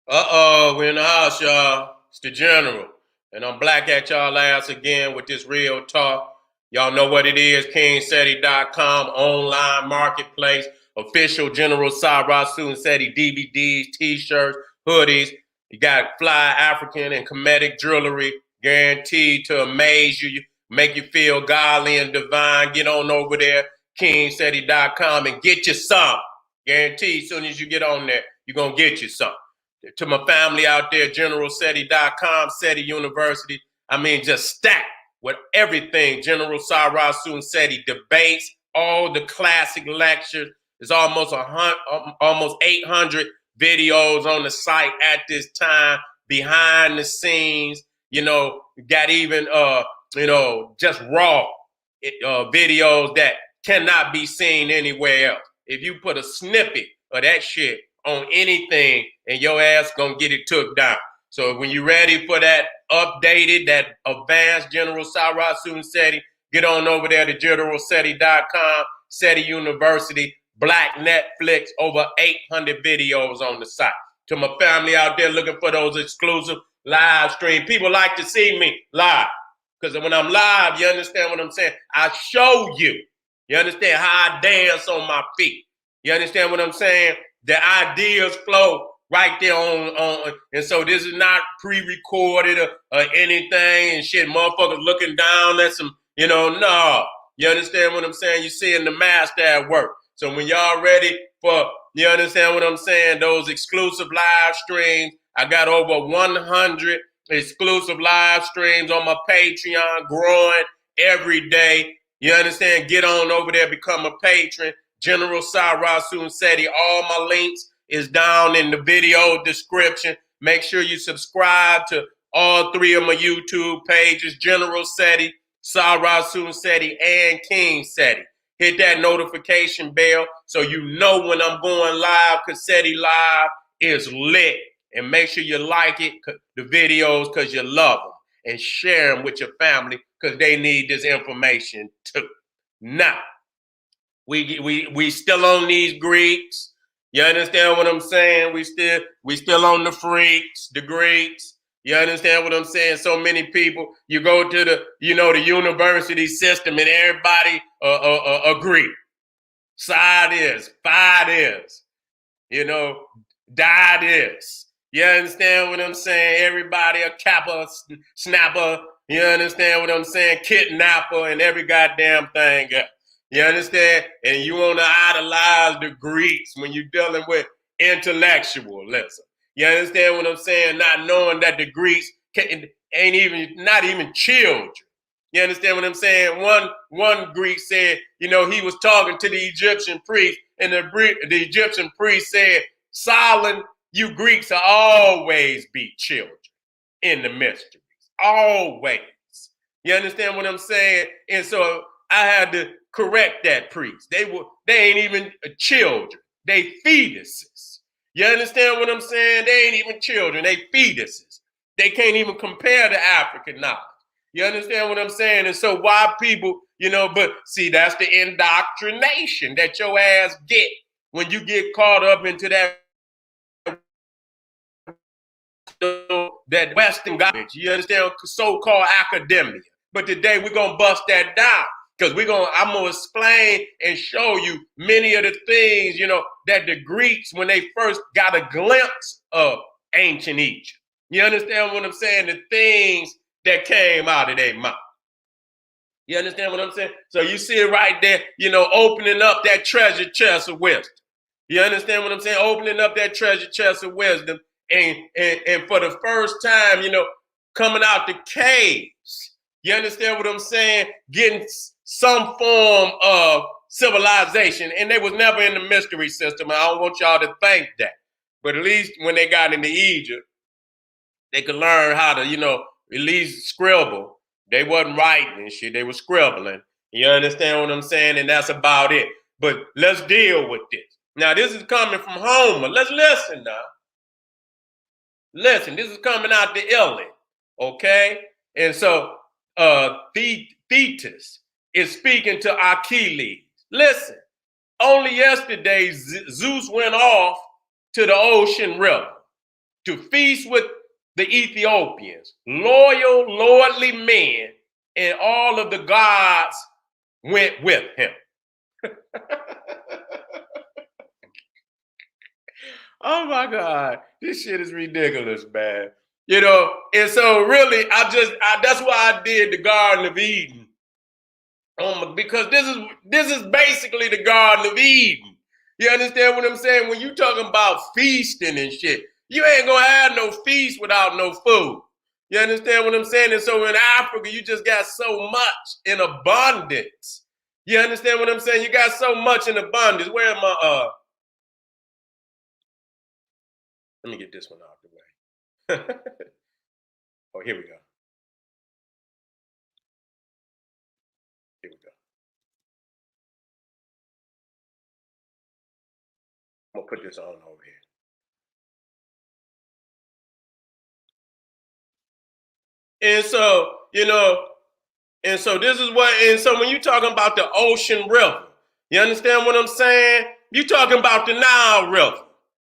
We in the house, y'all. It's the general. And I'm black at y'all ass again with this real talk. Y'all know what it is, KingSeti.com, online marketplace, official General Sarasu and Seti DVDs, t-shirts, hoodies. You got fly African and Kemetic jewelry guaranteed to amaze you, make you feel godly and divine. Get on over there, KingSeti.com, and get you some. Guaranteed, as soon as you get on there, you're going to get you some. To my family out there, GeneralSeti.com, Seti University. I mean, just stacked with everything. General Sarasu and Seti debates, all the classic lectures. There's almost 800 videos on the site at this time, behind the scenes. Got even just raw videos that cannot be seen anywhere else. If you put a snippet of that shit on anything, and your ass gonna get it took down. So when you're ready for that updated, that advanced General Sarasu and Seti, get on over there to GeneralSeti.com, Seti University, Black Netflix, over 800 videos on the site. To my family out there looking for those exclusive live streams, people like to see me live. Because when I'm live, you understand what I'm saying? I show you. You understand how I dance on my feet. You understand what I'm saying? The ideas flow right there on, and so this is not pre-recorded or anything and shit. Motherfuckers looking down at some, no. You understand what I'm saying? You seeing the master at work. So when y'all ready for, you understand what I'm saying? Those exclusive live streams. I got over 100 exclusive live streams on my Patreon, growing every day. You understand? Get on over there, become a patron. General Sarasu and Seti. All my links is down in the video description. Make sure you subscribe to all three of my YouTube pages, General Seti, Sarasu and Seti, and King Seti. Hit that notification bell so you know when I'm going live, because Seti Live is lit. And make sure you like it, the videos, because you love them. And share them with your family, because they need this information too. Now, we still on these Greeks. You understand what I'm saying? We still on the freaks, the Greeks. You understand what I'm saying? So many people. You go to the university system and everybody agree. Psi this, phi this, die this. You understand what I'm saying? Everybody a kappa, snapper. You understand what I'm saying? Kidnapper and every goddamn thing. You understand? And you want to idolize the Greeks when you're dealing with intellectualism. You understand what I'm saying? Not knowing that the Greeks not even children. You understand what I'm saying? One Greek said, he was talking to the Egyptian priest, and the Egyptian priest said, "Silent, you Greeks will always be children in the mysteries. Always." You understand what I'm saying? And so I had to correct that priest. They ain't even children. They fetuses. You understand what I'm saying? They ain't even children. They fetuses. They can't even compare to African knowledge. You understand what I'm saying? And so why people, but see, that's the indoctrination that your ass get when you get caught up into that Western garbage. You understand? So-called academia. But today we're gonna bust that down. Because I'm gonna explain and show you many of the things, that the Greeks, when they first got a glimpse of ancient Egypt. You understand what I'm saying? The things that came out of their mouth. You understand what I'm saying? So you see it right there, opening up that treasure chest of wisdom. You understand what I'm saying? Opening up that treasure chest of wisdom. And for the first time, coming out the caves. You understand what I'm saying? Getting some form of civilization. And they was never in the mystery system. I don't want y'all to think that. But at least when they got into Egypt, they could learn how to, at least scribble. They wasn't writing and shit. They were scribbling. You understand what I'm saying? And that's about it. But let's deal with this. Now, this is coming from Homer. Let's listen now. Listen, this is coming out the Iliad. Okay? And so, Thetis is speaking to Achilles. Listen, only yesterday, Zeus went off to the ocean river. to feast with the Ethiopians, loyal, lordly men, and all of the gods went with him. Oh my God, this shit is ridiculous, man. And so really, that's why I did the Garden of Eden, because this is basically the Garden of Eden. You understand what I'm saying? When you talking about feasting and shit, you ain't gonna have no feast without no food. You understand what I'm saying? And so in Africa, you just got so much in abundance. You understand what I'm saying? You got so much in abundance. Where am I? Let me get this one out the way. Oh, here we go. Here we go. I'm gonna put this on over here. And so, and so when you're talking about the ocean river, you understand what I'm saying? You're talking about the Nile River.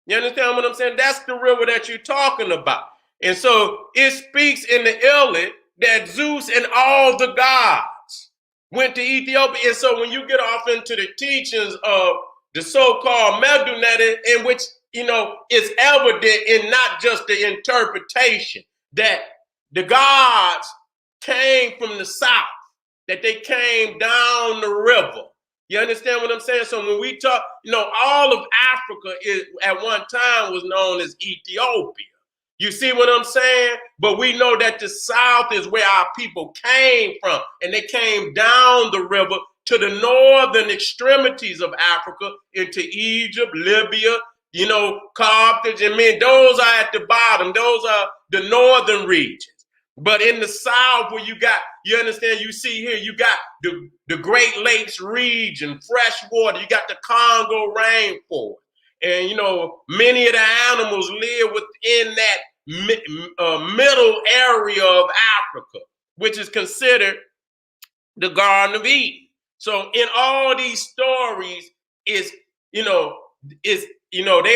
You understand what I'm saying? That's the river that you're talking about. And so it speaks in the Iliad that Zeus and all the gods went to Ethiopia. And so when you get off into the teachings of the so-called Medunet, in which, it's evident in not just the interpretation that the gods came from the south, that they came down the river. You understand what I'm saying? So when we talk, all of Africa at one time was known as Ethiopia. You see what I'm saying? But we know that the south is where our people came from, and they came down the river to the northern extremities of Africa, into Egypt, Libya, Carthage, and those are at the bottom. Those are the northern regions. But in the south, where you understand, you see here, you got the Great Lakes region, fresh water, you got the Congo rainforest. And, many of the animals live within that middle area of Africa, which is considered the Garden of Eden. So in all these stories they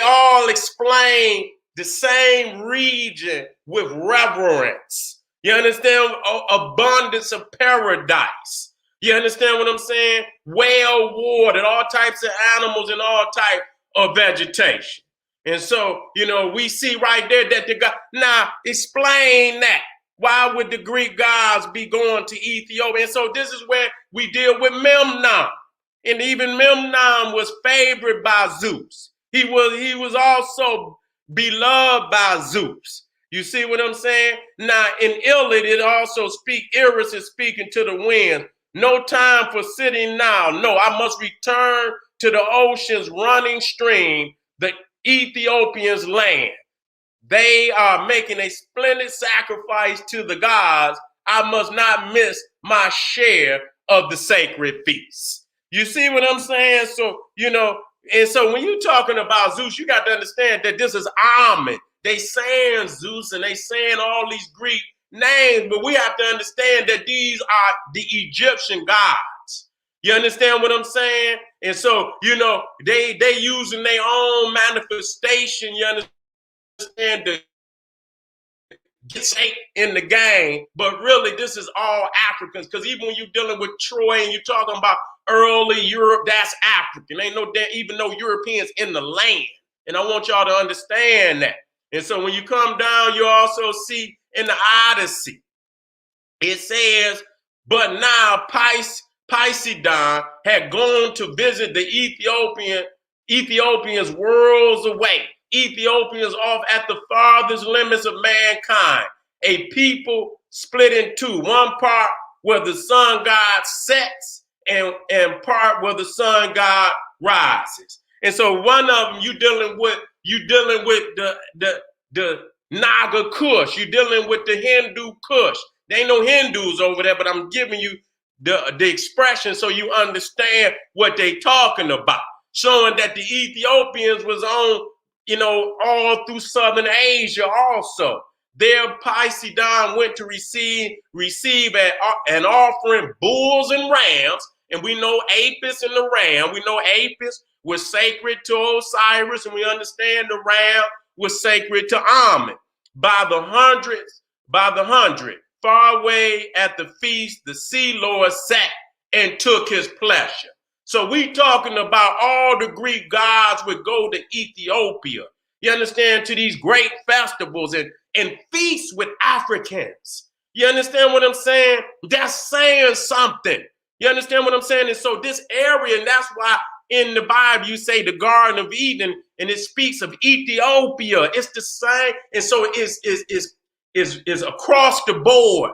all explain the same region with reverence. You understand? Abundance of paradise. You understand what I'm saying? Well watered, all types of animals and all type of vegetation. And so, we see right there that the God. Now, explain that. Why would the Greek gods be going to Ethiopia? And so this is where we deal with Memnon. And even Memnon was favored by Zeus. He was also beloved by Zeus. You see what I'm saying? Now, in Iliad, it also Iris is speaking to the wind. No time for sitting now. No, I must return to the ocean's running stream, the Ethiopians' land. They are making a splendid sacrifice to the gods. I must not miss my share of the sacred feast. You see what I'm saying? So, and so when you're talking about Zeus, you got to understand that this is Amen. They saying Zeus and they saying all these Greek names, but we have to understand that these are the Egyptian gods. You understand what I'm saying? And so, they using their own manifestation, you understand, to get stake in the game, but really this is all Africans, because even when you're dealing with Troy and you're talking about early Europe, that's African. Ain't even no Europeans in the land. And I want y'all to understand that. And so when you come down, you also see in the Odyssey, it says, but now Poseidon had gone to visit the Ethiopians worlds away. Ethiopians off at the farthest limits of mankind. A people split in two. One part where the sun god sets, and part where the sun god rises. And so one of them you dealing with the Naga Kush. You're dealing with the Hindu Kush. There ain't no Hindus over there, but I'm giving you the expression so you understand what they talking about. Showing that the Ethiopians was on, all through Southern Asia also. There Poseidon went to receive an offering, bulls and rams. And we know Apis and the ram. We know Apis was sacred to Osiris, and we understand the ram was sacred to Amen. By the hundred, far away at the feast, the sea lord sat and took his pleasure. So we talking about all the Greek gods would go to Ethiopia. You understand? To these great festivals and feasts with Africans. You understand what I'm saying? That's saying something. You understand what I'm saying? And so this area, and that's why in the Bible you say the Garden of Eden, and it speaks of Ethiopia. It's the same, and so it is across the board.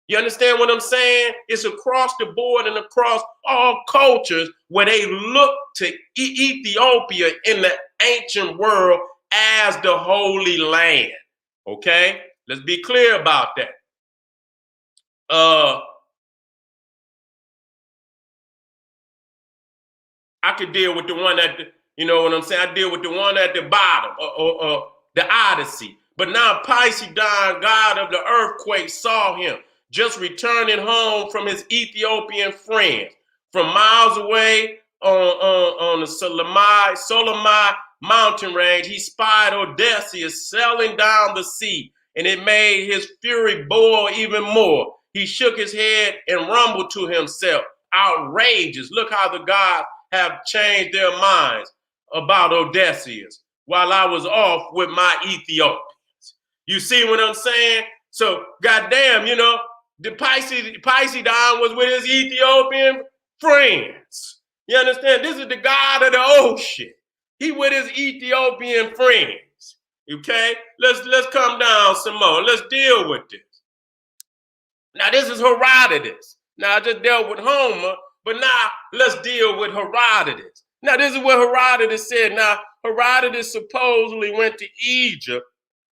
You understand what I'm saying? It's across the board and across all cultures where they look to Ethiopia in the ancient world as the Holy Land. Okay? Let's be clear about that. I could deal with the one at the, you know what I'm saying? I deal with the one at the bottom, or the Odyssey. But now Poseidon, god of the earthquake, saw him just returning home from his Ethiopian friends. From miles away on the Solimai mountain range, he spied Odysseus sailing down the sea, and it made his fury boil even more. He shook his head and rumbled to himself, outrageous. Look how the gods have changed their minds about Odysseus while I was off with my Ethiopians. You see what I'm saying? So, goddamn, you know, the Poseidon was with his Ethiopian friends. You understand? This is the god of the ocean. He with his Ethiopian friends. Okay? Let's come down some more. Let's deal with this. Now, this is Herodotus. Now, I just dealt with Homer, but now let's deal with Herodotus. Now, this is what Herodotus said. Now, Herodotus supposedly went to Egypt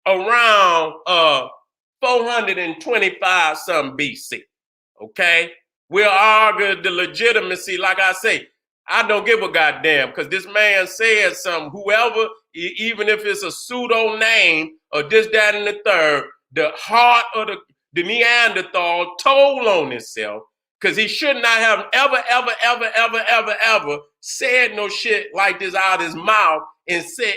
around 425 something BC. Okay? We'll argue the legitimacy. Like I say, I don't give a goddamn, because this man said something. Whoever, even if it's a pseudo name or this, that, and the third, the heart of the Neanderthal told on himself, because he should not have ever said no shit like this out of his mouth and said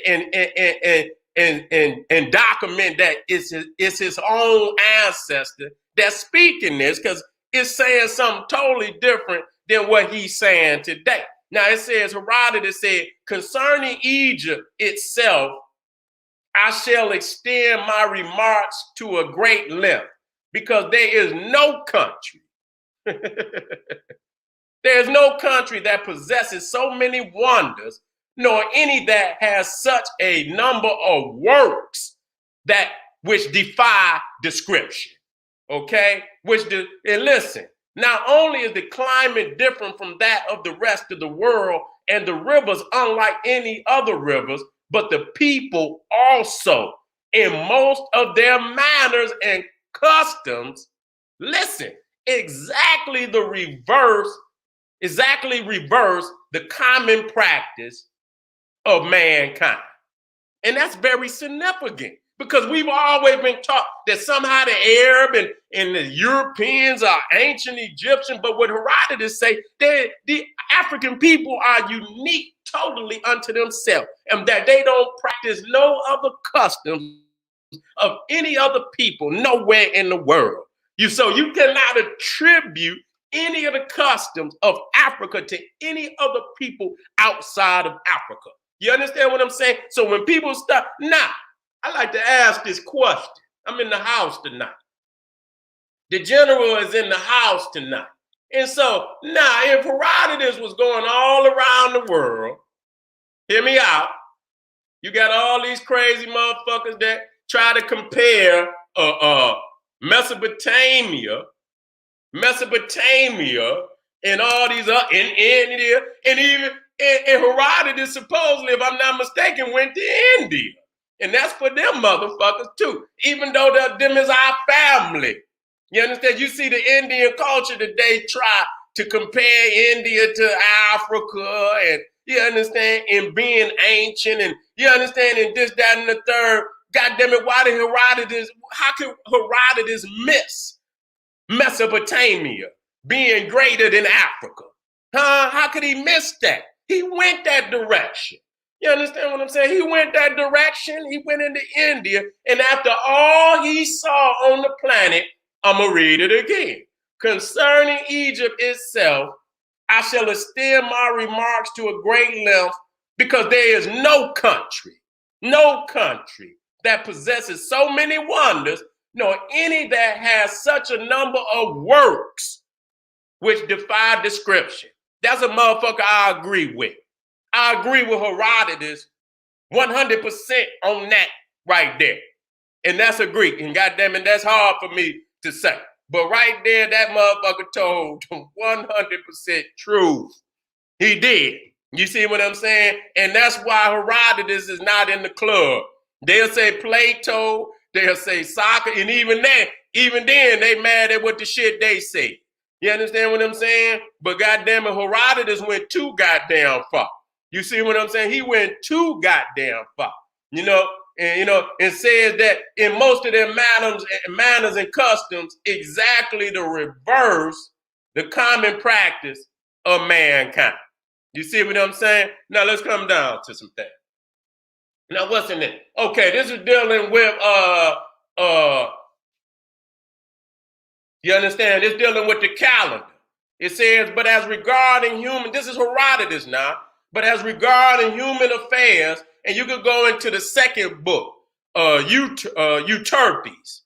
and document that it's his own ancestor that's speaking this, because it's saying something totally different than what he's saying today. Now it says, Herodotus said, concerning Egypt itself, I shall extend my remarks to a great length, because there is no country. There is no country that possesses so many wonders, nor any that has such a number of works that which defy description. Okay? And listen, not only is the climate different from that of the rest of the world, and the rivers unlike any other rivers, but the people also, in most of their manners and customs, listen, exactly reverse the common practice of mankind. And that's very significant, because we've always been taught that somehow the Arab and the Europeans are ancient Egyptian, but what Herodotus say, the African people are unique totally unto themselves, and that they don't practice no other customs of any other people nowhere in the world. So you cannot attribute any of the customs of Africa to any other people outside of Africa. You understand what I'm saying? So when people start, now, I like to ask this question. I'm in the house tonight. The general is in the house tonight. And so now, if Herodotus was going all around the world, hear me out, you got all these crazy motherfuckers that try to compare Mesopotamia, and all these in India, and even and Herodotus supposedly, if I'm not mistaken, went to India. And that's for them motherfuckers too, even though them is our family. You understand? You see the Indian culture today try to compare India to Africa, and you understand, and being ancient, and you understand, and this, that, and the third. God damn it, how could Herodotus miss Mesopotamia being greater than Africa? Huh? How could he miss that? He went that direction. You understand what I'm saying? He went that direction. He went into India. And after all he saw on the planet, I'm going to read it again. Concerning Egypt itself, I shall extend my remarks to a great length, because there is no country that possesses so many wonders, nor any that has such a number of works which defy description. That's a motherfucker I agree with. I agree with Herodotus 100% on that right there. And that's a Greek. And goddamn it, that's hard for me to say. But right there, that motherfucker told 100% truth. He did. You see what I'm saying? And that's why Herodotus is not in the club. They'll say Plato, they'll say Socrates, and even then, they mad at what the shit they say. You understand what I'm saying? But goddamn it, Herodotus went too goddamn far. You see what I'm saying? He went too goddamn far. And says that in most of their manners and customs, exactly the reverse, the common practice of mankind. You see what I'm saying? Now let's come down to some things. Now what's in it? Okay, this is dealing with you understand? It's dealing with the calendar. It says, but as regarding human, this is Herodotus now, but as regarding human affairs, and you could go into the second book, Euterpes.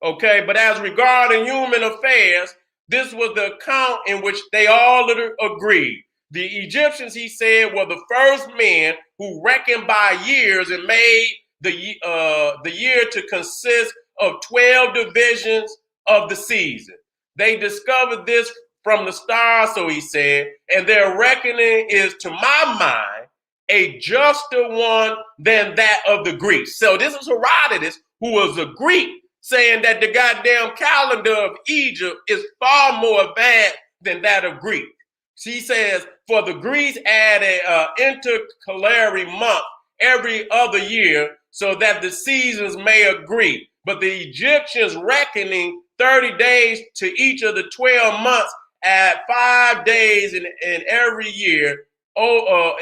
Okay, but as regarding human affairs, this was the account in which they all agreed. The Egyptians, he said, were the first men who reckoned by years and made the year to consist of 12 divisions of the season. They discovered this from the stars, so he said, and their reckoning is, to my mind, a juster one than that of the Greeks. So this is Herodotus, who was a Greek, saying that the goddamn calendar of Egypt is far more advanced than that of Greek. She says, for the Greeks add an intercalary month every other year so that the seasons may agree. But the Egyptians reckoning 30 days to each of the 12 months, add 5 days in every year, over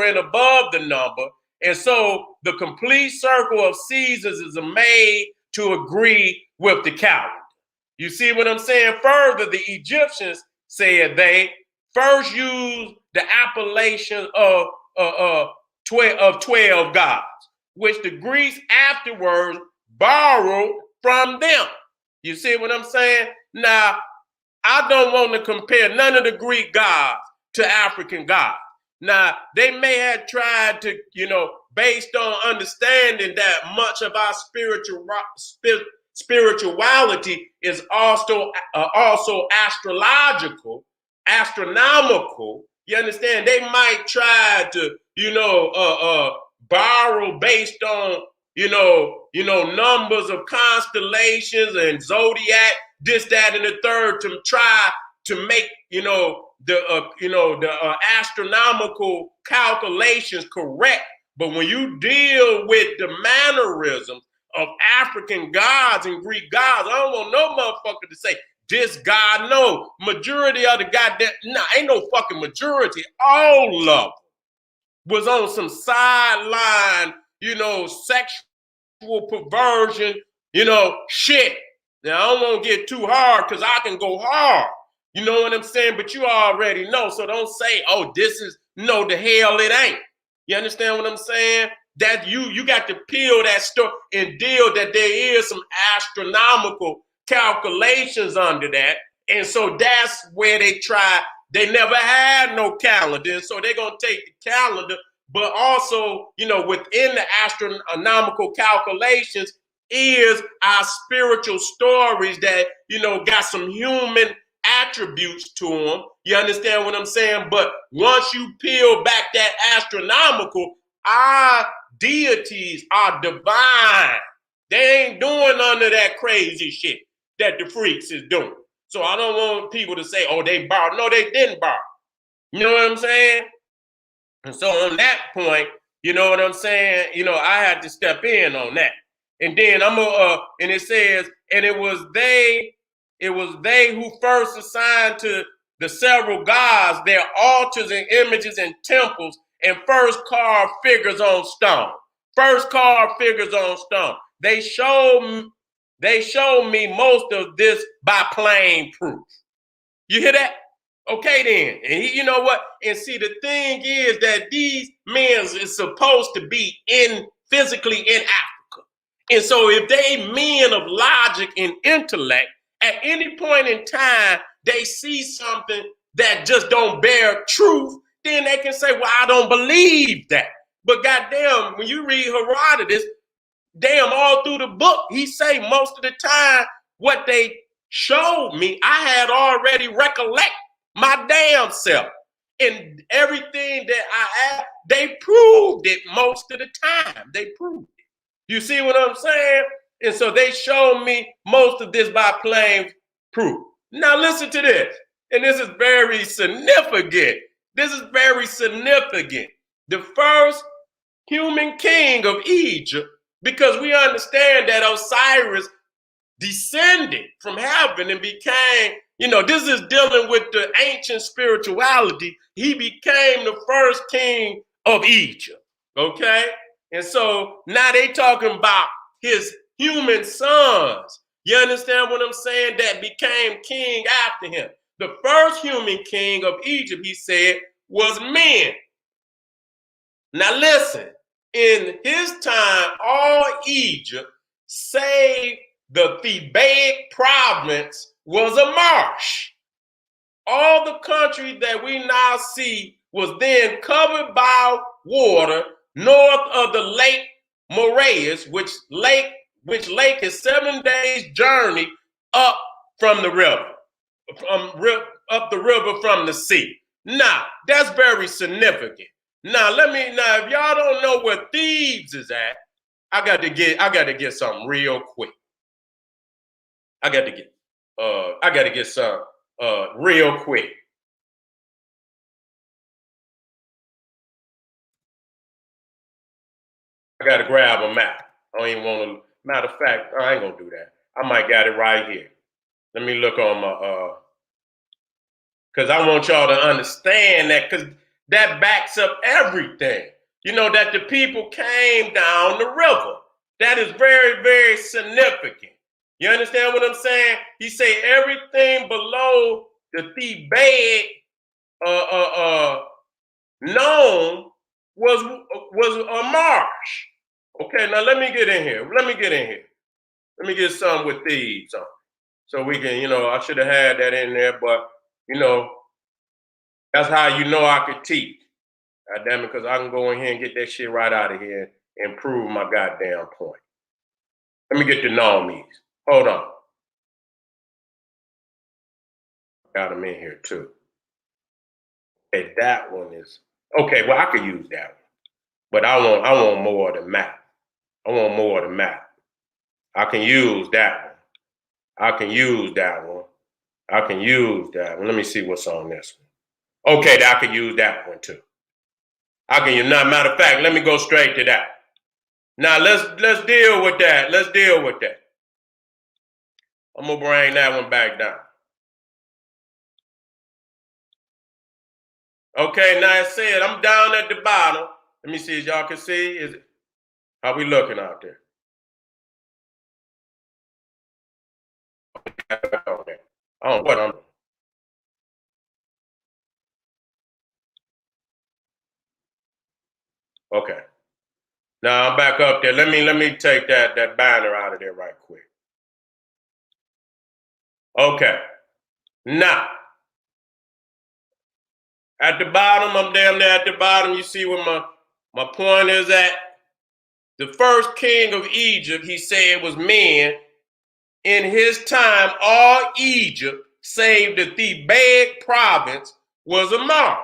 and above the number. And so the complete circle of seasons is made to agree with the calendar. You see what I'm saying? Further, the Egyptians said they first used the appellation of 12 gods, which the Greeks afterwards borrowed from them. You see what I'm saying? Now, I don't want to compare none of the Greek gods to African gods. Now, they may have tried to, based on understanding that much of our spirituality is also astronomical. You understand? They might try to, borrow based on, numbers of constellations and zodiac, this, that, and the third, to try to make, the astronomical calculations correct. But when you deal with the mannerisms of African gods and Greek gods, I don't want no motherfucker to say, this God, no. Majority of the goddamn, ain't no fucking majority. All of them was on some sideline, sexual perversion, shit. Now, I don't want to get too hard because I can go hard. You know what I'm saying? But you already know. So don't say, oh, this is, no, the hell it ain't. You understand what I'm saying? That you got to peel that story and deal that there is some astronomical calculations under that. And so that's where they try. They never had no calendar. And so they're going to take the calendar, but also, within the astronomical calculations is our spiritual stories that, got some human attributes to them. You understand what I'm saying? But once you peel back that astronomical, our deities are divine. They ain't doing none of that crazy shit that the freaks is doing. So I don't want people to say, oh, they borrowed. No, they didn't borrow. You know what I'm saying? And so on that point, you know what I'm saying? I had to step in on that. And then and it says, and it was they who first assigned to the several gods, their altars and images and temples, and first carved figures on stone. First carved figures on stone. They showed me most of this by plain proof. You hear that? Okay, then. And you know what? And see, the thing is that these men is supposed to be physically in Africa. And so if they men of logic and intellect, at any point in time, they see something that just don't bear truth, then they can say, well, I don't believe that. But goddamn, when you read Herodotus, damn, all through the book, he say most of the time what they showed me, I had already recollect my damn self. And everything that I had, they proved it most of the time. They proved it. You see what I'm saying? And so they showed me most of this by plain proof. Now listen to this. And this is very significant. This is very significant. The first human king of Egypt, because we understand that Osiris descended from heaven and became, this is dealing with the ancient spirituality. He became the first king of Egypt, okay? And so now they talking about his human sons. You understand what I'm saying? That became king after him. The first human king of Egypt, he said, was men. Now listen, in his time, all Egypt, save the Thebaic province, was a marsh. All the country that we now see was then covered by water north of the Lake Moraeus, which lake is 7 days journey up from the river, up the river from the sea. Now, that's very significant. Now, if y'all don't know where Thebes is at, I got to get something real quick. I got to get some real quick. I got to grab a map. I don't even want to. Matter of fact, I ain't gonna do that. I might got it right here. Let me look on my because I want y'all to understand that, because that backs up everything. That the people came down the river. That is very, very significant. You understand what I'm saying? He say everything below the Thebaic known was a marsh. Okay, now let me get in here. Let me get some with Thebes on. So we can, I should have had that in there, but that's how I could teach. God damn it, because I can go in here and get that shit right out of here and prove my goddamn point. Let me get the normies. Hold on. Got them in here too. Okay, that one is okay. Well, I could use that one, but I want more of the map. I want more of the map. I can use that one. I can use that one. Let me see what's on this one. Okay, I can use that one too. Matter of fact, let me go straight to that. Now let's deal with that. I'm gonna bring that one back down. Okay, now it said I'm down at the bottom. Let me see if y'all can see. How we looking out there? Okay. I don't know what I'm doing. Okay. Now I'm back up there. Let me take that banner out of there right quick. Okay. Now, at the bottom, I'm damn near at the bottom. You see where my point is at? The first king of Egypt, he said, was men. In his time, all Egypt, save the Thebaic province, was a marsh.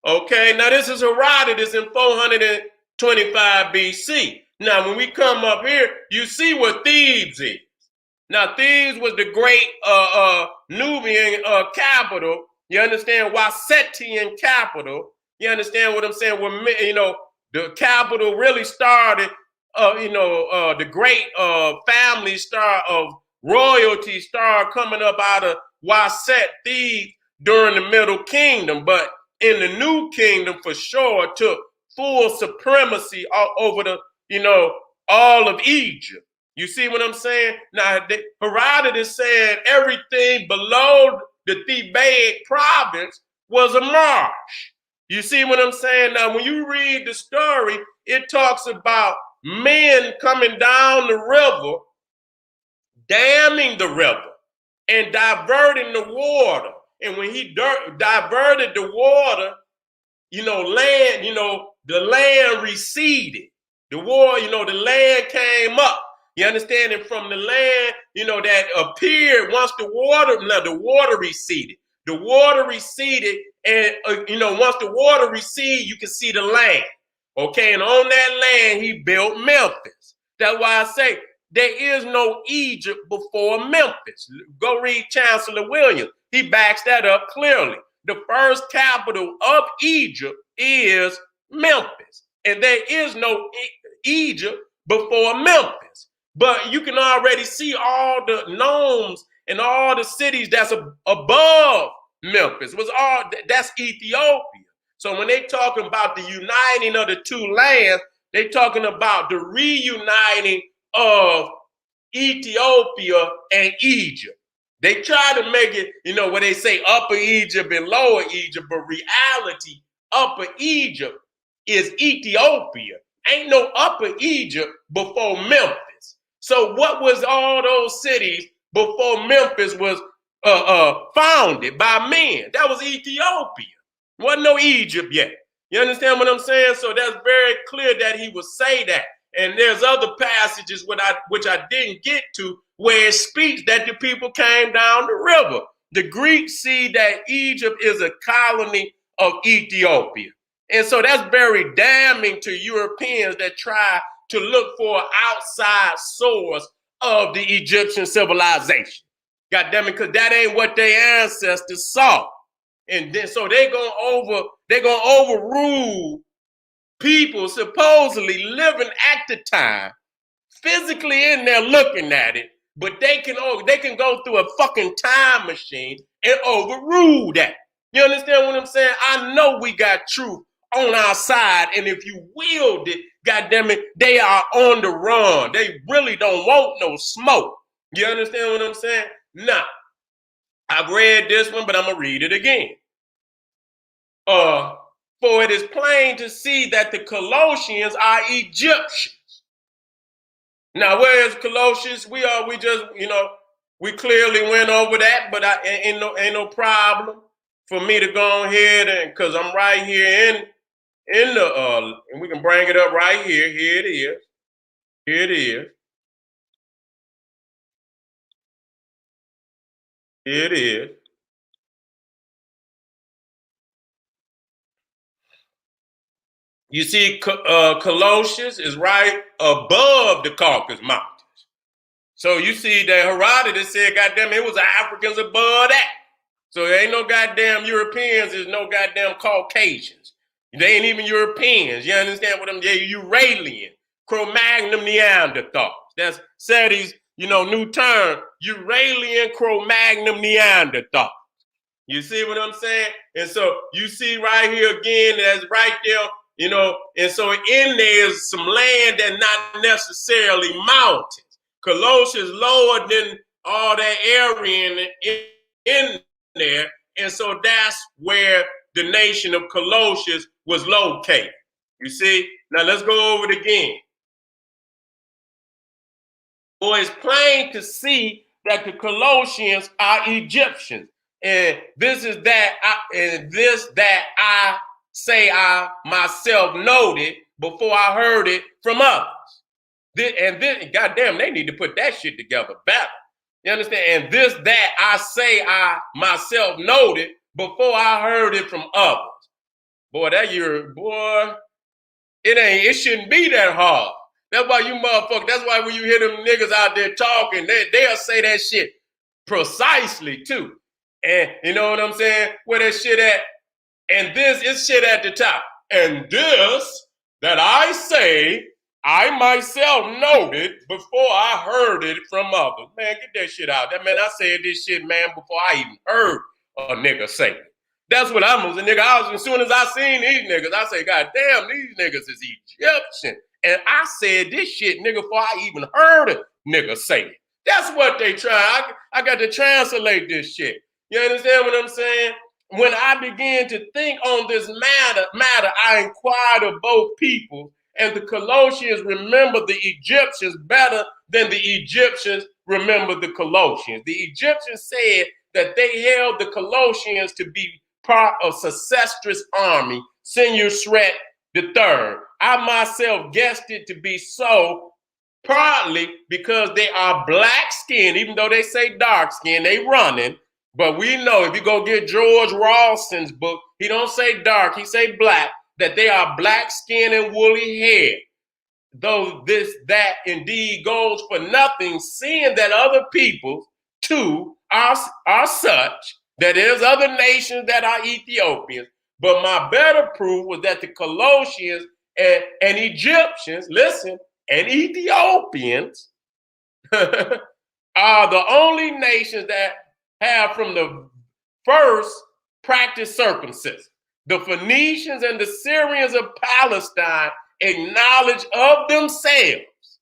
Okay, now this is Herodotus in 425 BC. Now, when we come up here, you see what Thebes is. Now, Thebes was the great Nubian capital. You understand? Why Setian capital? You understand what I'm saying? When the capital really started. The great family of royalty started coming up out of Waset, Thebes. during the Middle Kingdom, but in the New Kingdom for sure took full supremacy over the, all of Egypt. You see what I'm saying? Now, Herodotus said everything below the Thebaid province was a marsh. You see what I'm saying? Now, when you read the story, it talks about men coming down the river, damming the river, and diverting the water. And when he diverted the water, the land receded. The the land came up. You understand? And from the land, that appeared once the water receded. The water receded, and once the water receded, you can see the land. Okay, and on that land, he built Memphis. That's why I say there is no Egypt before Memphis. Go read Chancellor Williams. He backs that up clearly. The first capital of Egypt is Memphis. And there is no Egypt before Memphis. But you can already see all the nomes and all the cities that's above Memphis. That's Ethiopia. So when they talking about the uniting of the two lands, they talking about the reuniting of Ethiopia and Egypt. They try to make it, where they say Upper Egypt and Lower Egypt, but reality, Upper Egypt is Ethiopia. Ain't no Upper Egypt before Memphis. So what was all those cities before Memphis was founded by men? That was Ethiopia. Wasn't no Egypt yet. You understand what I'm saying? So that's very clear that he would say that. And there's other passages which I didn't get to where it speaks that the people came down the river. The Greeks see that Egypt is a colony of Ethiopia. And so that's very damning to Europeans that try to look for an outside source of the Egyptian civilization. God damn it, because that ain't what their ancestors saw. And then so they're gonna overrule people supposedly living at the time, physically in there looking at it, but they can go through a fucking time machine and overrule that. You understand what I'm saying? I know we got truth on our side, and if you wield it, goddamn it, they are on the run. They really don't want no smoke. You understand what I'm saying? Now, I've read this one, but I'm gonna read it again. For it is plain to see that the Colossians are Egyptians. Now, where is Colossians? We clearly went over that, but ain't no problem for me to go ahead and because I'm right here in the and we can bring it up right here. Here it is. Here it is. Here it is. You see, Colossians is right above the Caucasus Mountains. So you see that Herodotus said, goddamn, it was Africans above that. So there ain't no goddamn Europeans, there's no goddamn Caucasians. They ain't even Europeans. You understand what I'm saying? Uralian, Cro-Magnon Neanderthals. That's Seti's, new term, Uralian Cro-Magnon Neanderthal. You see what I'm saying? And so you see right here again, that's right there, and so in there is some land that's not necessarily mountains. Colossians lower than all that area in there. And so that's where the nation of Colossians was located. You see? Now let's go over it again. For it's plain to see that the Colossians are Egyptians. And this that I say I myself noted before I heard it from others. Goddamn, they need to put that shit together better. You understand? And that I say I myself noted before I heard it from others. Boy, it shouldn't be that hard. That's why that's why when you hear them niggas out there talking, they'll say that shit precisely too. And you know what I'm saying? Where that shit at? And this is shit at the top. And this that I say, I myself noted before I heard it from others. Man, get that shit out. That man, I said this shit, man, before I even heard a nigga Seti. That's what I'm a nigga. As soon as I seen these niggas, I say, God damn, these niggas is Egyptian. And I said this shit, nigga, before I even heard of nigga Seti. That's what they try. I got to translate this shit. You understand what I'm saying? When I began to think on this matter, I inquired of both people, and the Colossians remember the Egyptians better than the Egyptians remember the Colossians. The Egyptians said that they held the Colossians to be part of Secestrus' army, Senusret III. I myself guessed it to be so, partly because they are black skinned, even though they say dark skinned, they running. But we know if you go get George Rawson's book, he don't say dark, he say black, that they are black skin and woolly hair. Though that indeed goes for nothing, seeing that other people too are such, that there's other nations that are Ethiopians. But my better proof was that the Colossians and Egyptians, listen, and Ethiopians are the only nations that have from the first practiced circumcision. The Phoenicians and the Syrians of Palestine acknowledge of themselves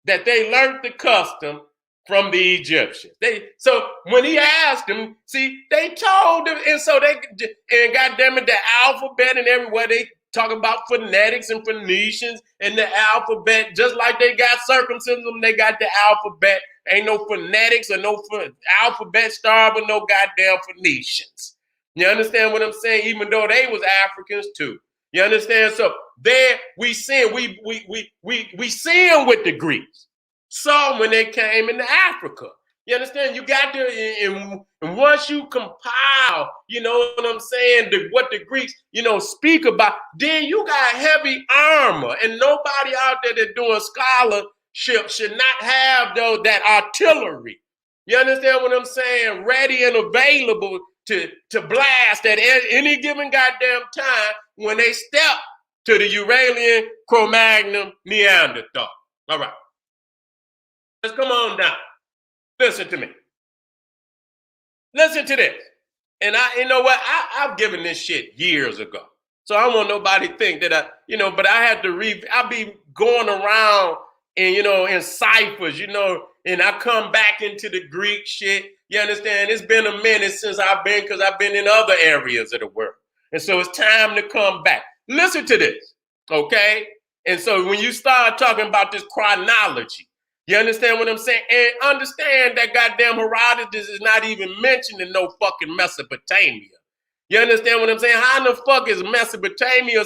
that they learned the custom from the Egyptians. So when he asked them, see, they told them, and so and goddamn it, the alphabet and everywhere they talk about phonetics and Phoenicians and the alphabet, just like they got circumcision, they got the alphabet. Ain't no phonetics or no alphabet star, but no goddamn Phoenicians. You understand what I'm saying? Even though they was Africans too. You understand? So there we sin, we sin with the Greeks. So when they came into Africa, you understand? You got to, and once you compile, you know what I'm saying, what the Greeks, speak about, then you got heavy armor, and nobody out there that's doing scholarship should not have that artillery. You understand what I'm saying? Ready and available to blast at any given goddamn time when they step to the Uralian Cro-Magnon Neanderthal. All right. Let's come on down. Listen to me. Listen to this. And you know what? I've given this shit years ago. So I don't want nobody to think that but I had to I be going around and, in ciphers, and I come back into the Greek shit. You understand? It's been a minute since because I've been in other areas of the world. And so it's time to come back. Listen to this, okay? And so when you start talking about this chronology, you understand what I'm saying? And understand that goddamn Herodotus is not even mentioned in no fucking Mesopotamia. You understand what I'm saying? How in the fuck is Mesopotamia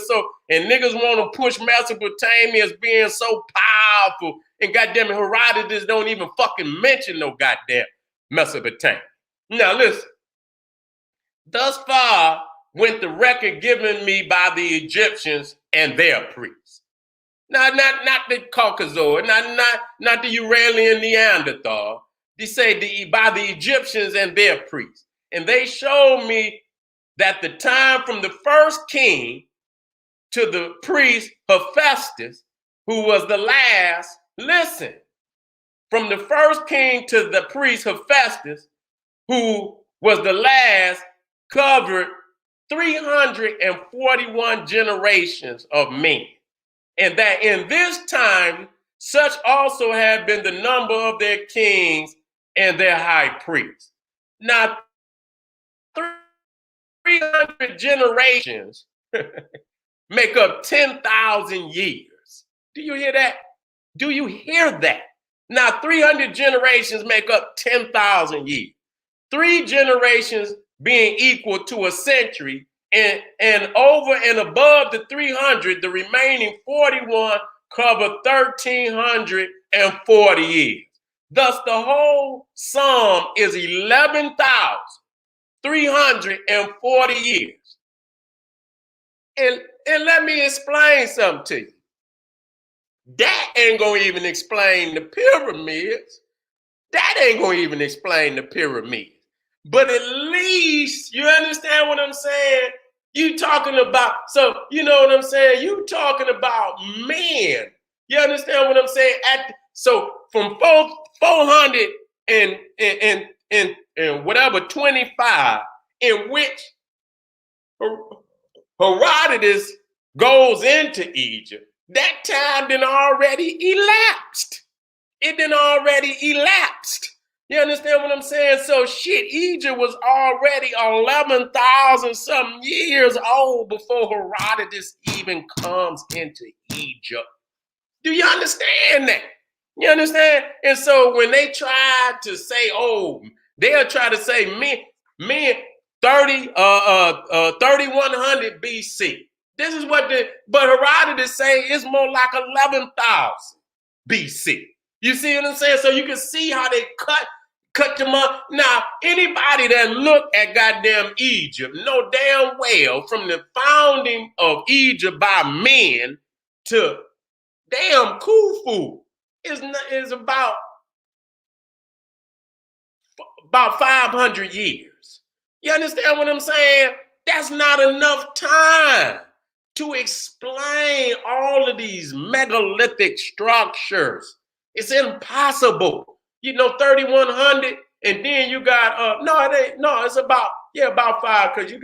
and niggas want to push Mesopotamia as being so powerful, and goddamn Herodotus don't even fucking mention no goddamn Mesopotamia. Now listen, thus far went the record given me by the Egyptians and their priests. Not the Caucasoid, not the Uralian Neanderthal. They say by the Egyptians and their priests. And they showed me that the time from the first king to the priest Hephaestus, who was the last, listen, from the first king to the priest Hephaestus, who was the last, covered 341 generations of men. And that in this time, such also have been the number of their kings and their high priests. Now, 300 generations make up 10,000 years. Do you hear that? Do you hear that? Now, 300 generations make up 10,000 years. 3 generations being equal to a century, and over and above the 300, the remaining 41 cover 1,340 years. Thus, the whole sum is 11,340 years. And let me explain something to you. That ain't gonna even explain the pyramids. That ain't gonna even explain the pyramids. But at least, you understand what I'm saying? You talking about, so you know what I'm saying? You talking about men. You understand what I'm saying? So from 400 and whatever 25 in which Herodotus goes into Egypt, that time then already elapsed. It then already elapsed. You understand what I'm saying? So shit, Egypt was already 11,000 something years old before Herodotus even comes into Egypt. Do you understand that? You understand? And so when they tried to say, oh, they'll try to say me 3100 BC. This is what but Herodotus say it's more like 11,000 BC. You see what I'm saying? So you can see how they cut them up. Now, anybody that look at goddamn Egypt know damn well from the founding of Egypt by men to damn Khufu is about 500 years. You understand what I'm saying? That's not enough time to explain all of these megalithic structures. It's impossible. 3,100, and then you got it's about 5, because you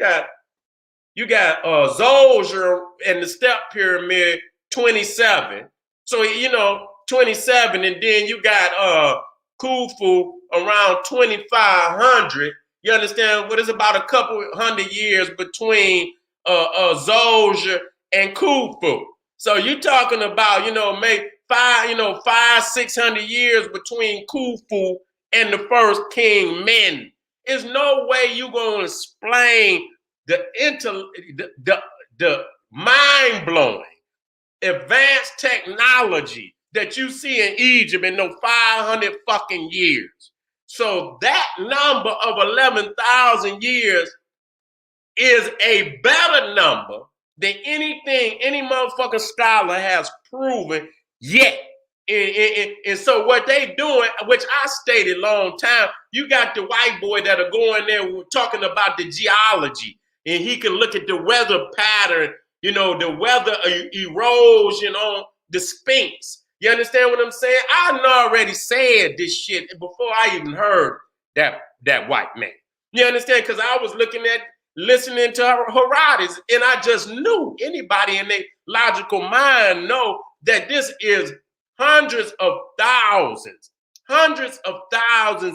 got Zolger and the Step Pyramid 27. So 27, and then you got Khufu around 2,500. You understand? What is about a couple hundred years between Zolger and Khufu. So you're talking about maybe 600 years between Khufu and the first king Men. There's no way you're gonna explain the mind-blowing advanced technology that you see in Egypt in those 500 fucking years. So that number of 11,000 years is a better number than anything any motherfucking scholar has proven yet. And so what they doing, which I stated a long time, you got the white boy that are going there talking about the geology, and he can look at the weather pattern, the weather erosion on the Sphinx. You understand what I'm saying? I already said this shit before I even heard that white man. You understand? Because I was listening to Herodotus, and I just knew anybody in their logical mind know that this is hundreds of thousands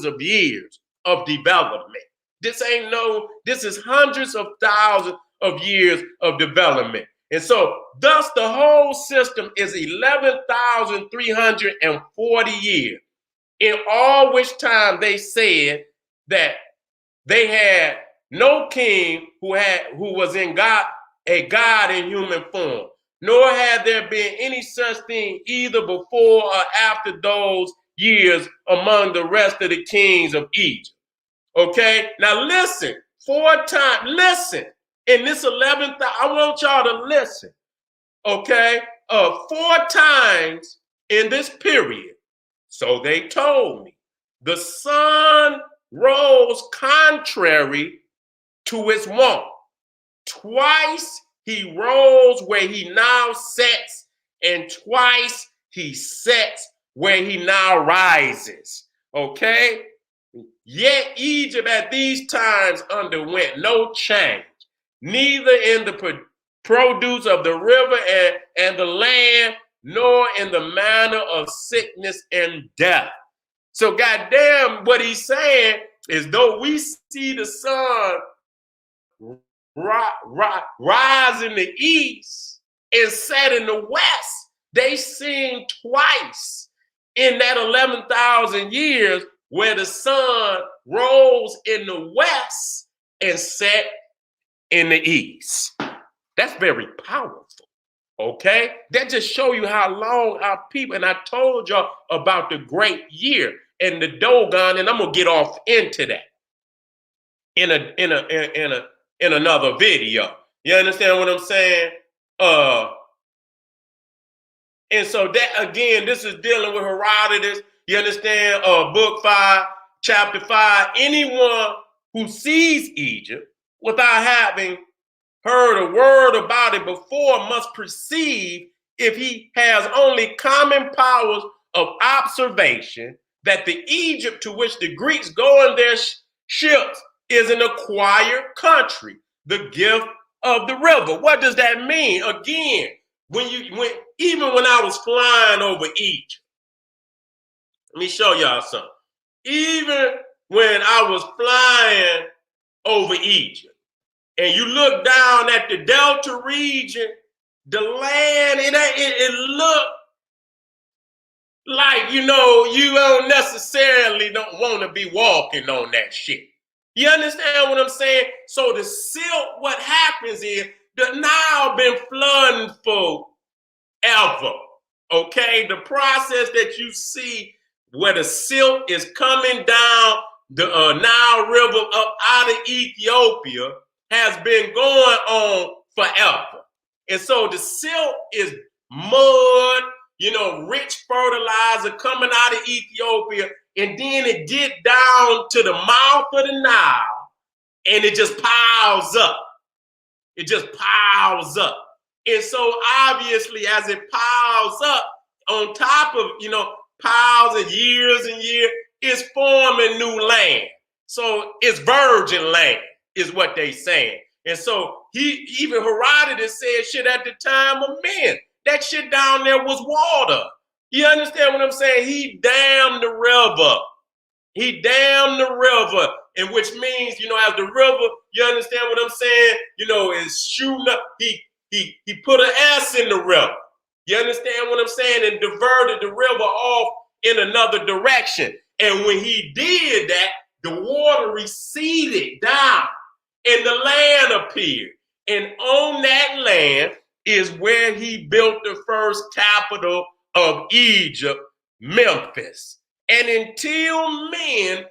of years of development. This is hundreds of thousands of years of development. And so thus the whole system is 11,340 years, in all which time they said that they had no king who was a God in human form, nor had there been any such thing either before or after those years among the rest of the kings of Egypt. Okay, now listen, listen, in this 11th, I want y'all to listen, okay, 4 times in this period, so they told me, the sun rose contrary to its wont. Twice he rose where he now sets, and twice he sets where he now rises. Okay? Yet Egypt at these times underwent no change, neither in the produce of the river and the land, nor in the manner of sickness and death. So goddamn, what he's saying is, though we see the sun rise in the east and set in the west, they seen twice in that 11,000 years where the sun rose in the west and set in the east. That's very powerful. Okay, that just show you how long our people, and I told y'all about the great year and the Dogon, and I'm gonna get off into that in another video. You understand what I'm saying? And so that again, this is dealing with Herodotus. You understand? Book 5, chapter 5. Anyone who sees Egypt without having heard a word about it before must perceive, if he has only common powers of observation, that the Egypt to which the Greeks go in their ships is an acquired country, the gift of the river. What does that mean? Again, even when I was flying over Egypt, let me show y'all something. Even when I was flying over Egypt, and you look down at the Delta region, the land, it looked like, you don't necessarily don't want to be walking on that shit. You understand what I'm saying? So the silt, what happens is the Nile been flooding forever. Okay, the process that you see where the silt is coming down the Nile River up out of Ethiopia has been going on forever. And so the silt is mud, rich fertilizer coming out of Ethiopia, and then it get down to the mouth of the Nile, and it just piles up. It just piles up. And so obviously as it piles up on top of, piles of years and years, it's forming new land. So it's virgin land is what they saying. And so even Herodotus said shit at the time of men. That shit down there was water. You understand what I'm saying? He dammed the river. He dammed the river, and which means, as the river, you understand what I'm saying? Is shooting up. He put an S in the river. You understand what I'm saying? And diverted the river off in another direction. And when he did that, the water receded down and the land appeared. And on that land is where he built the first capital of Egypt, Memphis. And until men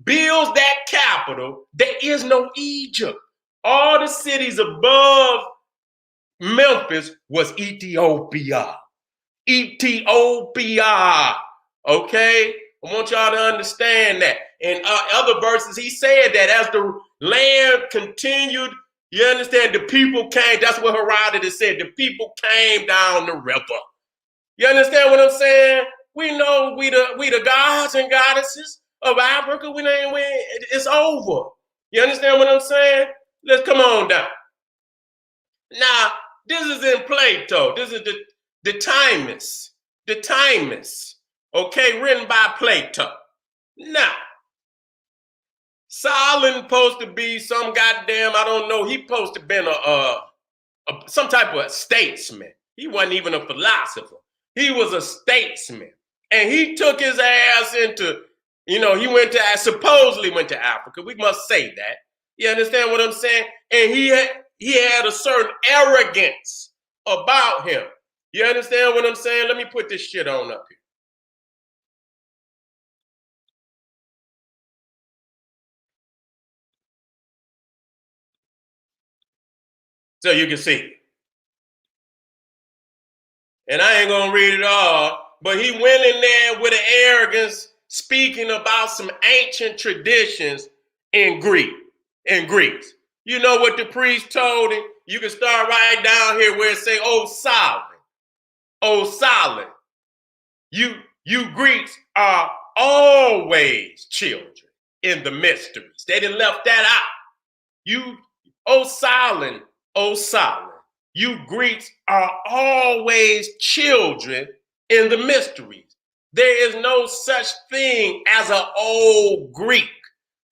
builds that capital, there is no Egypt. All the cities above Memphis was Ethiopia. Ethiopia. Okay? I want y'all to understand that. In other verses, he said that as the land continued, you understand, the people came. That's what Herodotus said. The people came down the river. You understand what I'm saying? We know we the gods and goddesses of Africa. It's over. You understand what I'm saying? Let's come on down. Now, this is in Plato. This is the Timus. The Timus. Okay, written by Plato. Now, Solon supposed to be some goddamn, I don't know, he supposed to been some type of statesman. He wasn't even a philosopher. He was a statesman. And he took his ass into, he supposedly went to Africa. We must say that. You understand what I'm saying? And he had a certain arrogance about him. You understand what I'm saying? Let me put this shit on up here. So you can see. And I ain't gonna read it all, but he went in there with an arrogance, speaking about some ancient traditions in Greece. You know what the priest told him? You can start right down here where it say, "Oh Solomon, you Greeks are always children in the mysteries." They didn't left that out. Oh Solomon, you Greeks are always children in the mysteries. There is no such thing as an old Greek,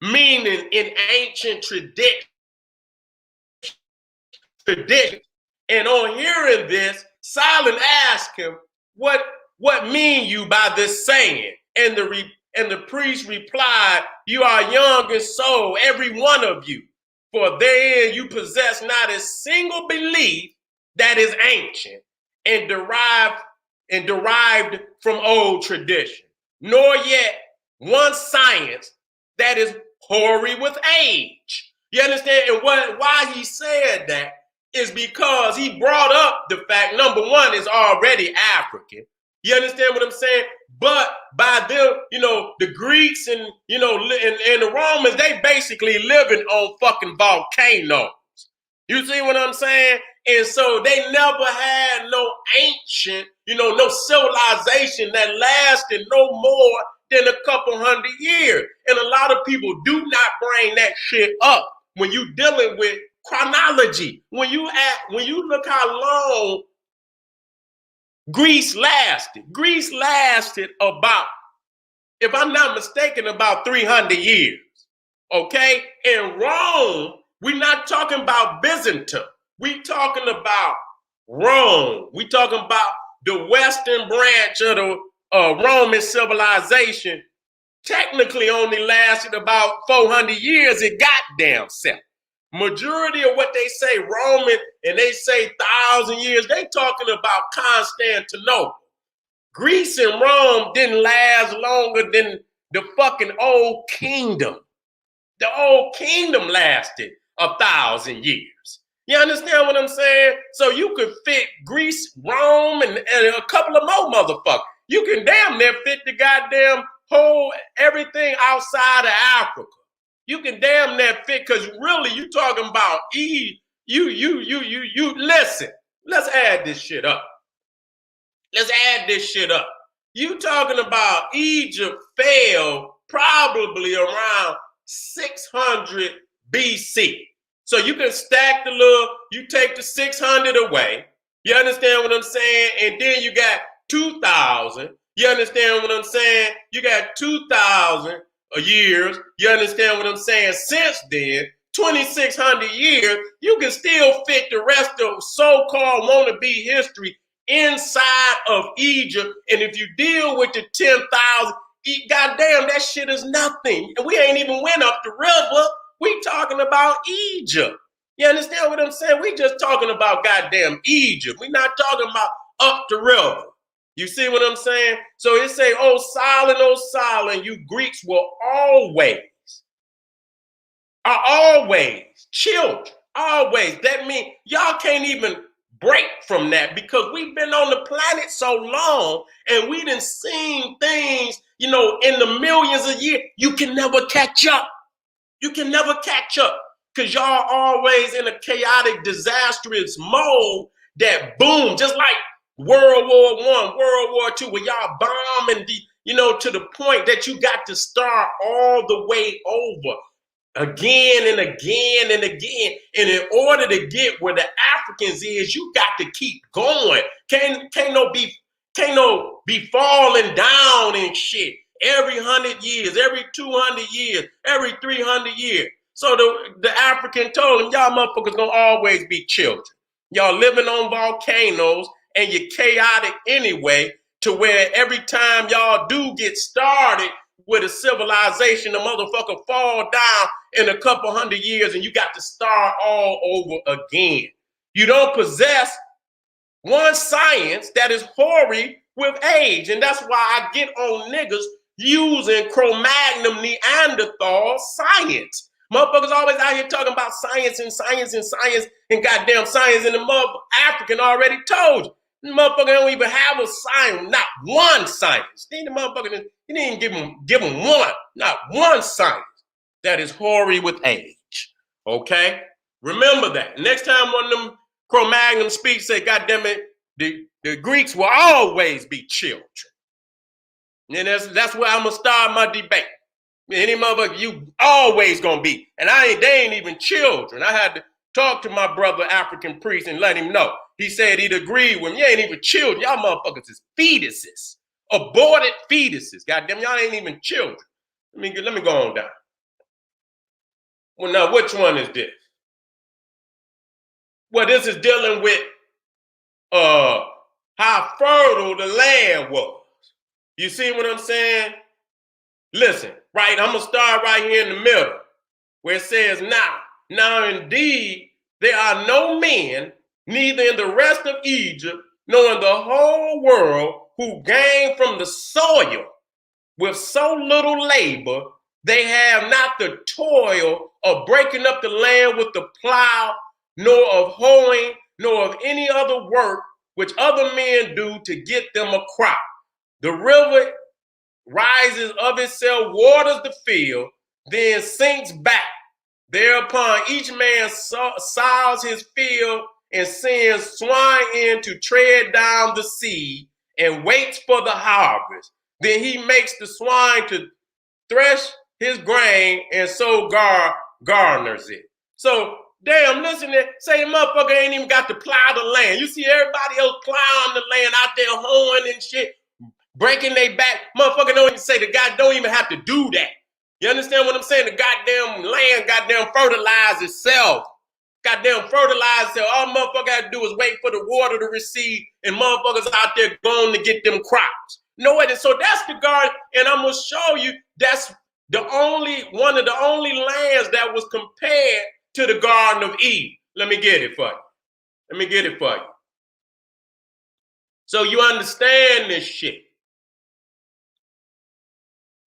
meaning in ancient tradition. And on hearing this, Solomon asked him, what mean you by this saying? And the priest replied, "You are young in soul, every one of you. For therein you possess not a single belief that is ancient and derived from old tradition, nor yet one science that is hoary with age." You understand? And why he said that is because he brought up the fact, number one, is already African. You understand what I'm saying? But by them, the Greeks and, and the Romans, they basically living on fucking volcanoes. You see what I'm saying? And so they never had no ancient, no civilization that lasted no more than a couple hundred years. And a lot of people do not bring that shit up when you dealing with chronology. When you look how long Greece lasted. Greece lasted about, if I'm not mistaken, about 300 years. Okay? In Rome, we're not talking about Byzantium. We're talking about Rome. We're talking about the western branch of the Roman civilization. Technically only lasted about 400 years. It goddamn self. Majority of what they say Roman and they say 1,000 years, they talking about Constantinople. Greece and Rome didn't last longer than the fucking old kingdom. The old kingdom lasted 1,000 years. You understand what I'm saying? So you could fit Greece, Rome, and a couple of more motherfuckers. You can damn near fit the goddamn whole everything outside of Africa. You can damn near fit, because really you talking about you listen. Let's add this shit up. Let's add this shit up. You talking about Egypt fell probably around 600 BC. So you can stack the little, you take the 600 away. You understand what I'm saying? And then you got 2,000. You understand what I'm saying? You got 2,000 years. You understand what I'm saying? Since then, 2,600 years, you can still fit the rest of so-called wannabe history inside of Egypt. And if you deal with the 10,000, goddamn, that shit is nothing. And we ain't even went up the river. We talking about Egypt. You understand what I'm saying? We just talking about goddamn Egypt. We not talking about up the river. You see what I'm saying? So it say, oh silent, you Greeks will always children. Always. That means y'all can't even break from that, because we've been on the planet so long and we done seen things, in the millions of years. You can never catch up. You can never catch up, because y'all always in a chaotic, disastrous mode that boom, just like World War I, World War II, where y'all bombing to the point that you got to start all the way over again and again and again. And in order to get where the Africans is, you got to keep going. Can't no be falling down and shit every 100 years, every 200 years, every 300 years. So the African told them, y'all motherfuckers gonna always be children. Y'all living on volcanoes and you're chaotic anyway, to where every time y'all do get started with a civilization, the motherfucker fall down in a couple hundred years and you got to start all over again. You don't possess one science that is hoary with age. And that's why I get on niggas using Cro-Magnon Neanderthal science. Motherfuckers always out here talking about science and goddamn science, and the mother African already told you. The motherfucker don't even have a science, not one science. The motherfucker, you didn't give him one, not one science that is hoary with age. Okay? Remember that. Next time one of them Cro-Magnon speaks, say, God damn it, the Greeks will always be children. And that's where I'm gonna start my debate. Any motherfucker, you always gonna be. And they ain't even children. I had to talk to my brother African priest and let him know. He said he'd agree with me. You ain't even children. Y'all motherfuckers is fetuses. Aborted fetuses. Goddamn, y'all ain't even children. Let me go on down. Well, now, which one is this? Well, this is dealing with how fertile the land was. You see what I'm saying? Listen, right, I'm going to start right here in the middle, where it says, now indeed, there are no men, neither in the rest of Egypt, nor in the whole world, who gain from the soil with so little labor. They have not the toil of breaking up the land with the plow, nor of hoeing, nor of any other work which other men do to get them a crop. The river rises of itself, waters the field, then sinks back. Thereupon each man sows his field and sends swine in to tread down the seed and waits for the harvest. Then he makes the swine to thresh his grain and so garners it. So, damn, listen to say the motherfucker ain't even got to plow the land. You see everybody else plowing the land out there hoeing and shit, breaking their back. Motherfucker don't even say the guy don't even have to do that. You understand what I'm saying? The goddamn land goddamn fertilize itself. Goddamn fertilize itself. All motherfucker have to do is wait for the water to recede and motherfuckers out there going to get them crops. No, and so that's the garden, and I'm gonna show you that's one of the only lands that was compared to the Garden of Eden. Let me get it for you. Let me get it for you. So you understand this shit.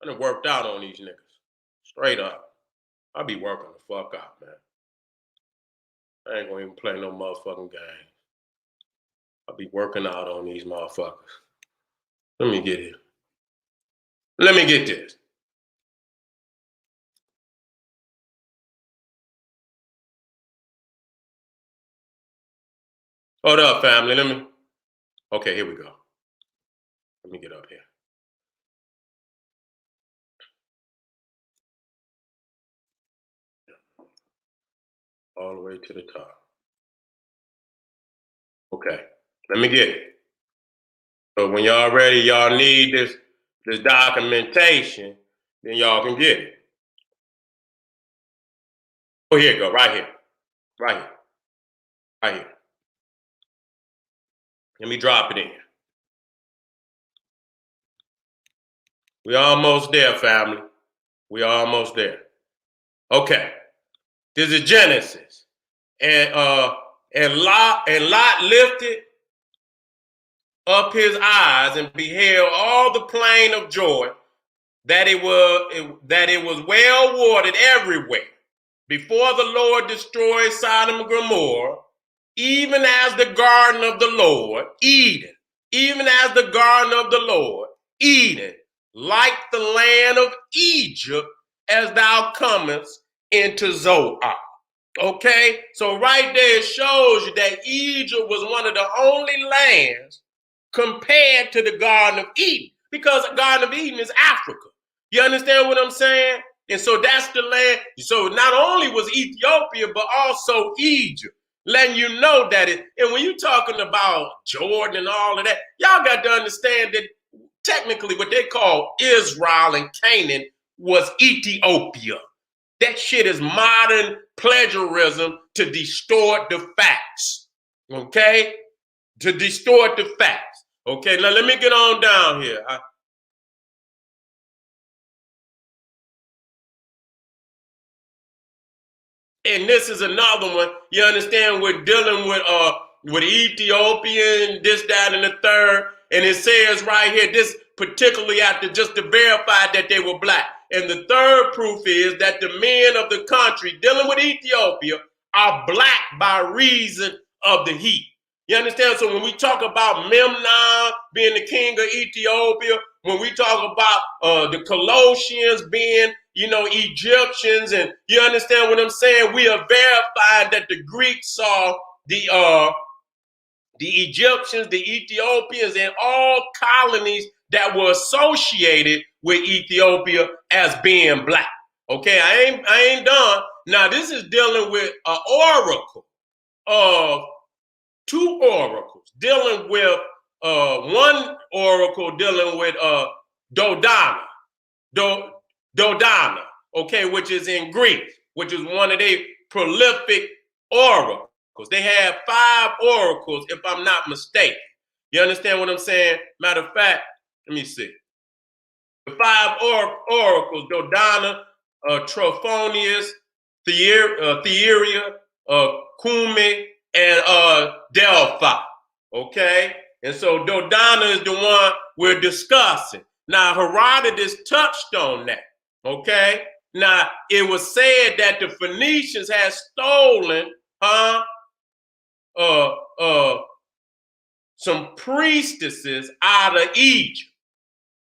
I done worked out on these niggas. Straight up. I be working the fuck out, man. I ain't gonna even play no motherfucking game. I be working out on these motherfuckers. Let me get it. Let me get this. Hold up, family. Okay, here we go. Let me get up here. All the way to the top. Okay, let me get it. So when y'all ready, y'all need this documentation, then y'all can get it. Oh, here you go, right here. Right here. Right here. Let me drop it in. We almost there, family. We almost there. Okay. This is Genesis. And Lot lifted up his eyes and beheld all the plain of Jordan, that it was well watered everywhere, before the Lord destroyed Sodom and Gomorrah, even as the garden of the Lord, Eden, even as the garden of the Lord, Eden, like the land of Egypt, as thou comest into Zoar. Okay, so right there it shows you that Egypt was one of the only lands compared to the Garden of Eden, because the Garden of Eden is Africa. You understand what I'm saying? And so that's the land. So not only was Ethiopia, but also Egypt, letting you know that it. And when you're talking about Jordan and all of that, y'all got to understand that technically what they call Israel and Canaan was Ethiopia. That shit is modern plagiarism to distort the facts. Okay? To distort the facts. Okay, now let me get on down here. And this is another one. You understand? We're dealing with Ethiopian, this, that, and the third. And it says right here, this particularly after just to verify that they were black. And the third proof is that the men of the country dealing with Ethiopia are black by reason of the heat. You understand? So when we talk about Memnon being the king of Ethiopia, when we talk about the Colossians being, Egyptians, and you understand what I'm saying? We are verifying that the Greeks saw the Egyptians, the Ethiopians, and all colonies that were associated with Ethiopia as being black. Okay, I ain't done. Now this is dealing with an oracle of two oracles, dealing with one oracle dealing with Dodana, Dodana, okay, which is in Greek, which is one of their prolific oracles. They have 5 oracles, if I'm not mistaken. You understand what I'm saying? Matter of fact, let me see. The 5 oracles, Dodana, Trophonius, Theria, Cumae, and Delphi. Okay? And so Dodana is the one we're discussing. Now, Herodotus touched on that. Okay? Now, it was said that the Phoenicians had stolen, some priestesses out of Egypt.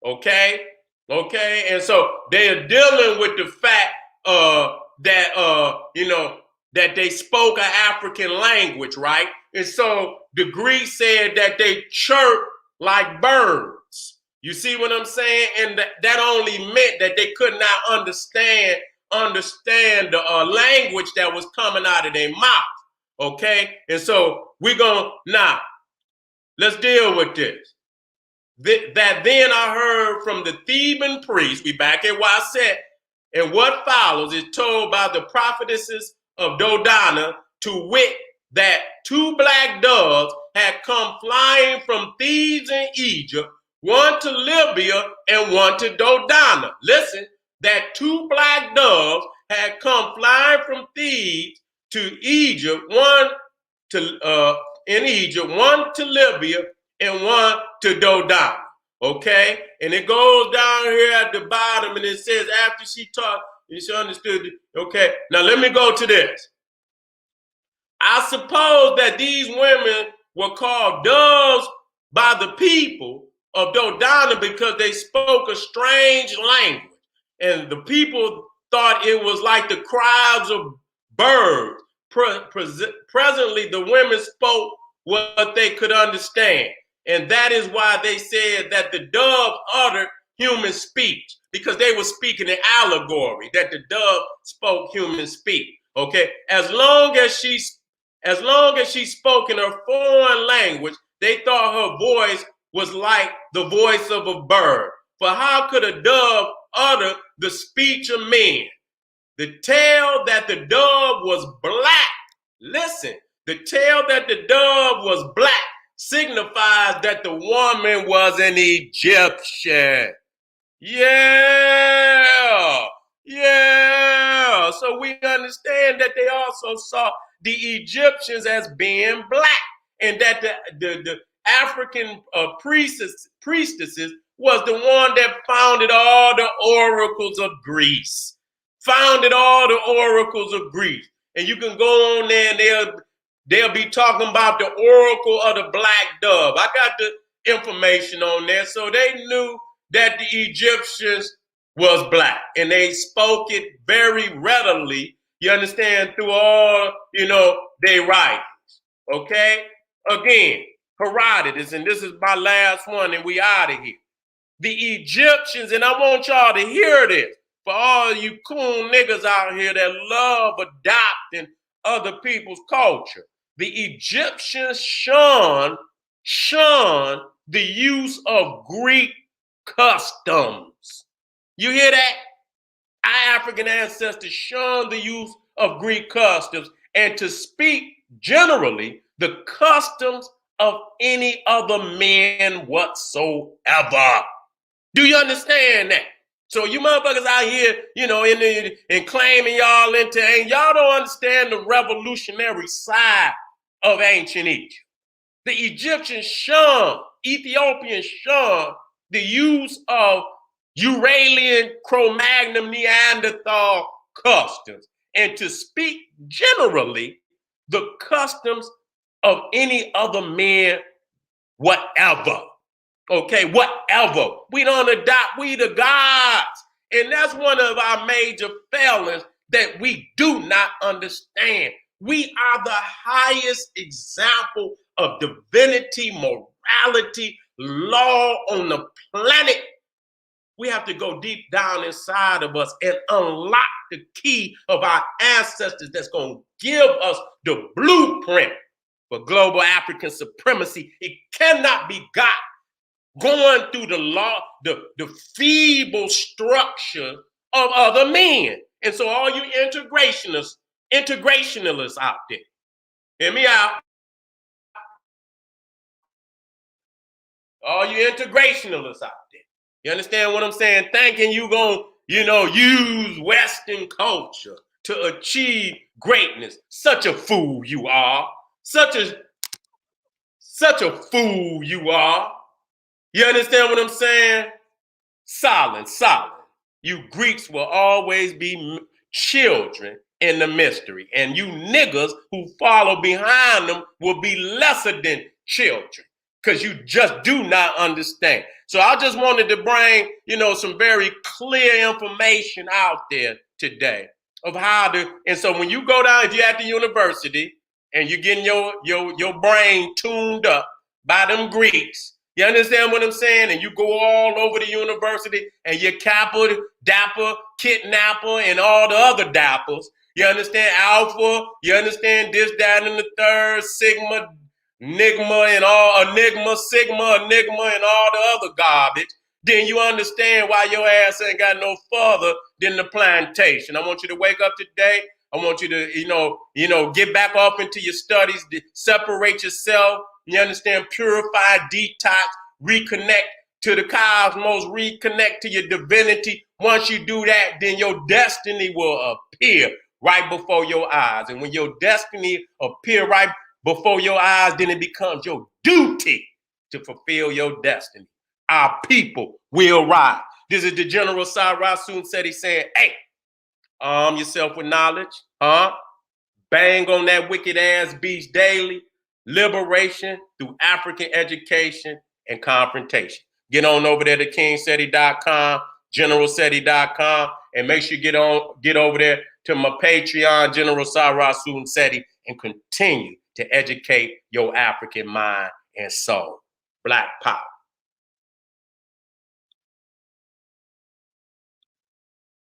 Okay? Okay? And so they are dealing with the fact that they spoke an African language, right? And so the Greeks said that they chirp like birds. You see what I'm saying? And that only meant that they could not understand the language that was coming out of their mouth. Okay? And so we're going to, now, let's deal with this. That then I heard from the Theban priest, we back at what I said, and what follows is told by the prophetesses of Dodana, to wit, that two black doves had come flying from Thebes in Egypt, one to Libya and one to Dodana. Listen, that two black doves had come flying from Thebes to Egypt, one to in Egypt, one to Libya, and one to Dodana. Okay? And it goes down here at the bottom and it says, after she taught, and she understood it. Okay, now let me go to this. I suppose that these women were called doves by the people of Dodana because they spoke a strange language. And the people thought it was like the cries of birds. Presently, the women spoke what they could understand. And that is why they said that the dove uttered human speech, because they were speaking in allegory, that the dove spoke human speech. Okay, as long as she spoke in her foreign language, they thought her voice was like the voice of a bird. For how could a dove utter the speech of men? The tale that the dove was black, listen, the tale that the dove was black signifies that the woman was an Egyptian. Yeah. So we understand that they also saw the Egyptians as being black, and that the African priestesses was the one that founded all the oracles of Greece. And you can go on there and they'll be talking about the oracle of the black dove. I got the information on there. So they knew that the Egyptians was black, and they spoke it very readily, you understand, through all, their writings. Okay? Again, Herodotus, and this is my last one, and we out of here. The Egyptians, and I want y'all to hear this, for all you cool niggas out here that love adopting other people's culture. The Egyptians shunned the use of Greek customs. You hear that? Our African ancestors shunned the use of Greek customs, and to speak generally the customs of any other man whatsoever. Do you understand that? So you motherfuckers out here, and claiming y'all and y'all don't understand the revolutionary side of ancient Egypt. The Egyptians Ethiopians shunned the use of Uralian, Cro-Magnon, Neanderthal customs, and to speak generally the customs of any other man whatever. Okay, whatever. We don't adopt, we the gods. And that's one of our major failings that we do not understand. We are the highest example of divinity, morality, law on the planet. We have to go deep down inside of us and unlock the key of our ancestors that's going to give us the blueprint for global African supremacy. It cannot be got going through the law, the feeble structure of other men. And so all you integrationalists out there, hear me out. All you integrationalists out there. You understand what I'm saying? Thinking you gonna, use Western culture to achieve greatness. Such a fool you are. Such a fool you are. You understand what I'm saying? Solid. You Greeks will always be children in the mystery. And you niggas who follow behind them will be lesser than children, because you just do not understand. So I just wanted to bring, some very clear information out there today of how to, and so when you go down, if you're at the university and you're getting your brain tuned up by them Greeks, You understand what I'm saying? And you go all over the university and you're Kappa, Dapper, Kidnapper, and all the other Dappers. You understand? Alpha, you understand this, that, and the third, Sigma, Enigma, and all Enigma, Sigma, Enigma, and all the other garbage. Then you understand why your ass ain't got no further than the plantation. I want you to wake up today. I want you to, get back off into your studies, separate yourself. You understand? Purify, detox, reconnect to the cosmos, reconnect to your divinity. Once you do that, then your destiny will appear right before your eyes. And when your destiny appear right before your eyes, then it becomes your duty to fulfill your destiny. Our people will rise. This is the General Sarasun Seti saying, hey, arm yourself with knowledge, huh? Bang on that wicked ass beast daily. Liberation through African education and confrontation. Get on over there to kingseti.com, generalseti.com, and make sure you get over there to my Patreon, General Sarasun Seti, and continue to educate your African mind and soul. Black power.